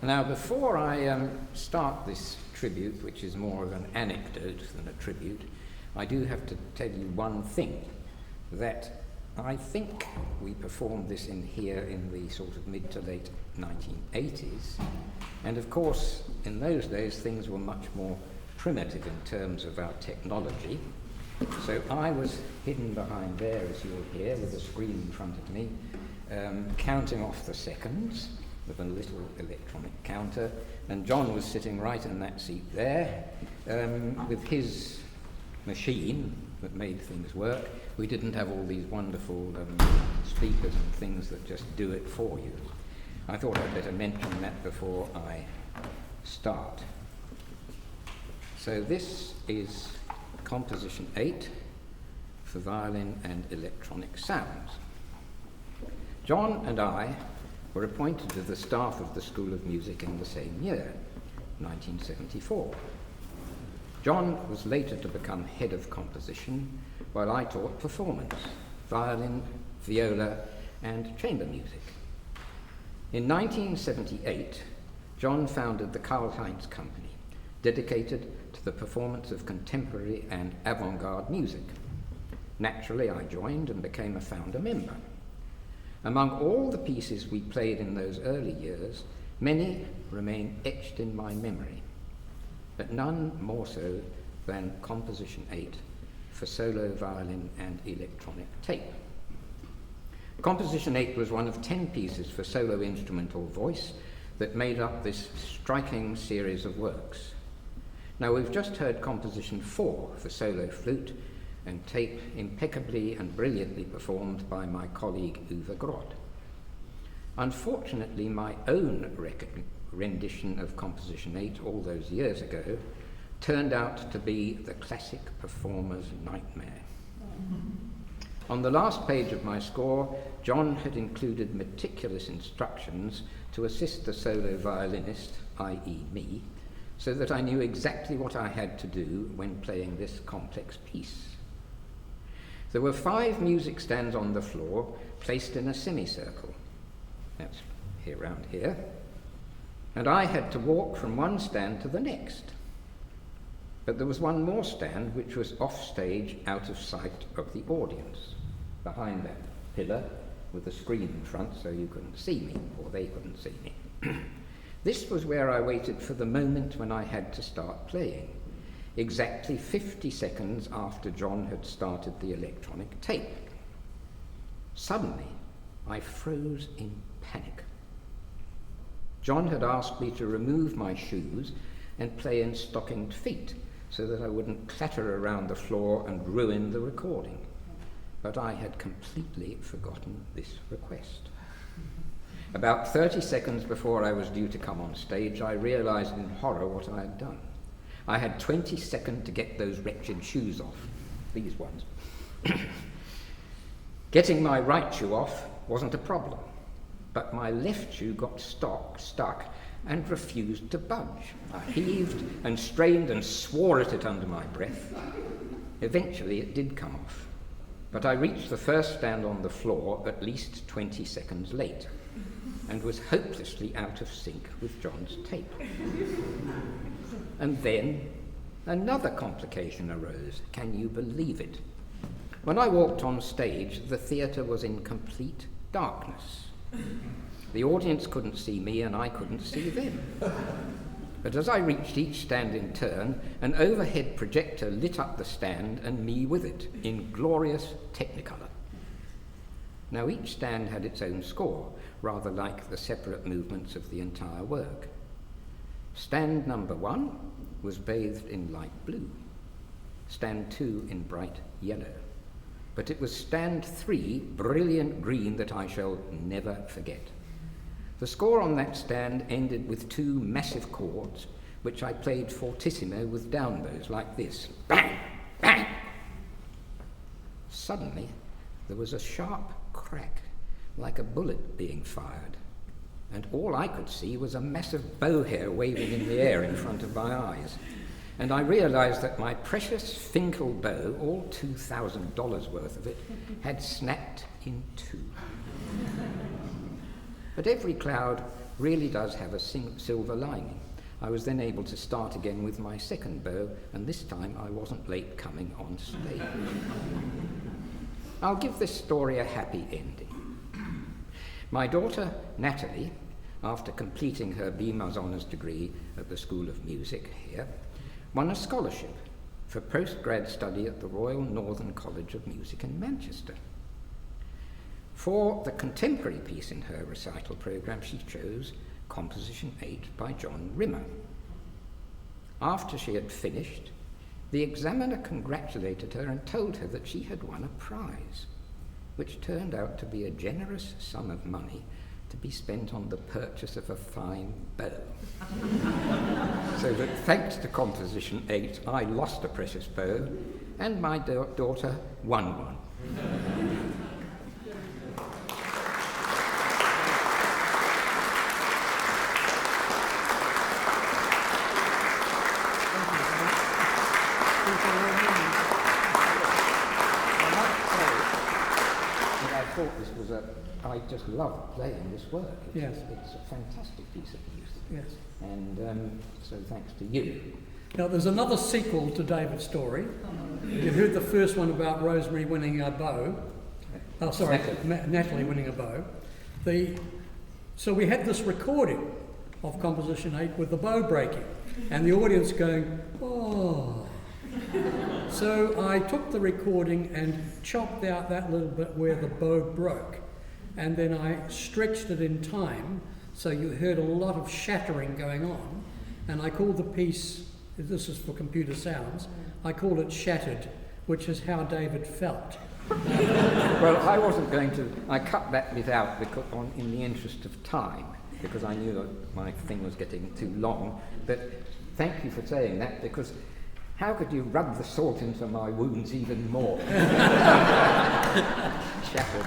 Now, before I start this tribute, which is more of an anecdote than a tribute, I do have to tell you one thing, that I think we performed this in here in the sort of mid to late 1980s, and of course, in those days, things were much more primitive in terms of our technology. So I was hidden behind there, as you'll hear, with a screen in front of me, counting off the seconds with a little electronic counter, and John was sitting right in that seat there with his machine that made things work. We didn't have all these wonderful speakers and things that just do it for you. I thought I'd better mention that before I start. So this is Composition 8 for violin and electronic sounds. John and I were appointed to the staff of the School of Music in the same year, 1974. John was later to become head of composition, while I taught performance, violin, viola, and chamber music. In 1978, John founded the Karl-Heinz Company, dedicated to the performance of contemporary and avant-garde music. Naturally, I joined and became a founder member. Among all the pieces we played in those early years, many remain etched in my memory, but none more so than Composition 8 for solo violin and electronic tape. Composition 8 was one of 10 pieces for solo instrument or voice that made up this striking series of works. Now, we've just heard Composition 4 for solo flute and tape, impeccably and brilliantly performed by my colleague Uwe Groth. Unfortunately, my own rendition of Composition 8 all those years ago turned out to be the classic performer's nightmare. On the last page of my score, John had included meticulous instructions to assist the solo violinist, i.e. me, so that I knew exactly what I had to do when playing this complex piece. There were 5 music stands on the floor, placed in a semicircle. That's here, round here. And I had to walk from one stand to the next. But there was one more stand which was off stage, out of sight of the audience, behind that pillar with a screen in front so you couldn't see me, or they couldn't see me. This was where I waited for the moment when I had to start playing, exactly 50 seconds after John had started the electronic tape. Suddenly, I froze in panic. John had asked me to remove my shoes and play in stockinged feet so that I wouldn't clatter around the floor and ruin the recording. But I had completely forgotten this request. About 30 seconds before I was due to come on stage, I realized in horror what I had done. I had 20 seconds to get those wretched shoes off, these ones. Getting my right shoe off wasn't a problem, but my left shoe got stuck and refused to budge. I heaved and strained and swore at it under my breath. Eventually it did come off, but I reached the first stand on the floor at least 20 seconds late and was hopelessly out of sync with John's tape. And then another complication arose. Can you believe it? When I walked on stage, the theatre was in complete darkness. The audience couldn't see me and I couldn't see them. But as I reached each stand in turn, an overhead projector lit up the stand and me with it in glorious Technicolor. Now each stand had its own score, rather like the separate movements of the entire work. Stand number 1 was bathed in light blue, stand 2 in bright yellow, but it was stand 3, brilliant green, that I shall never forget. The score on that stand ended with 2 massive chords, which I played fortissimo with down bows like this. Bang! Bang! Suddenly, there was a sharp crack, like a bullet being fired, and all I could see was a massive bow hair waving in the air in front of my eyes. And I realized that my precious Finkel bow, all $2,000 worth of it, had snapped in 2. But every cloud really does have a silver lining. I was then able to start again with my second bow, and this time I wasn't late coming on stage. I'll give this story a happy ending. My daughter, Natalie, after completing her B.Mus Honours degree at the School of Music here, won a scholarship for postgrad study at the Royal Northern College of Music in Manchester. For the contemporary piece in her recital programme, she chose Composition 8 by John Rimmer. After she had finished, the examiner congratulated her and told her that she had won a prize, which turned out to be a generous sum of money to be spent on the purchase of a fine bow. So that thanks to Composition 8, I lost a precious bow, and my daughter won one. I just love playing this work. It's a fantastic piece of music. Yes. And so thanks to you. Now there's another sequel to David's story. You heard the first one about Rosemary winning a bow. Oh, sorry, Natalie winning a bow. So we had this recording of Composition 8 with the bow breaking, and the audience going, oh. So I took the recording and chopped out that little bit where the bow broke, and then I stretched it in time, so you heard a lot of shattering going on, and I called the piece, this is for computer sounds, I called it Shattered, which is how David felt. Well, I wasn't going to, I cut that bit out because in the interest of time, because I knew that my thing was getting too long, but thank you for saying that, because how could you rub the salt into my wounds even more? Shattered.